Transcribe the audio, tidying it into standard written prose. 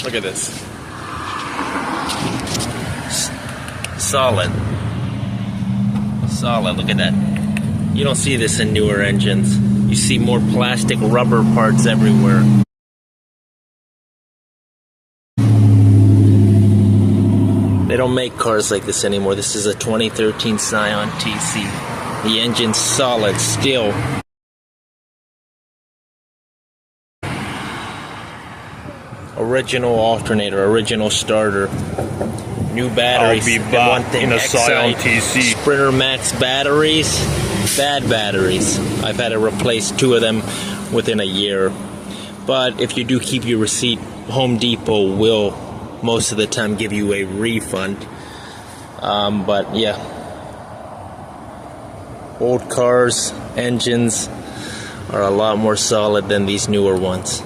Look at this. Solid. Solid, look at that. You don't see this in newer engines. You see more plastic rubber parts everywhere. They don't make cars like this anymore. This is a 2013 SCION TC. The engine's solid still. Original alternator, original starter. New batteries. I'll be back in a SCION TC. Sprinter Max batteries. Bad batteries. I've had to replace 2 of them within a year. But if you do keep your receipt, Home Depot will most of the time give you a refund. But yeah, old cars, engines are a lot more solid than these newer ones.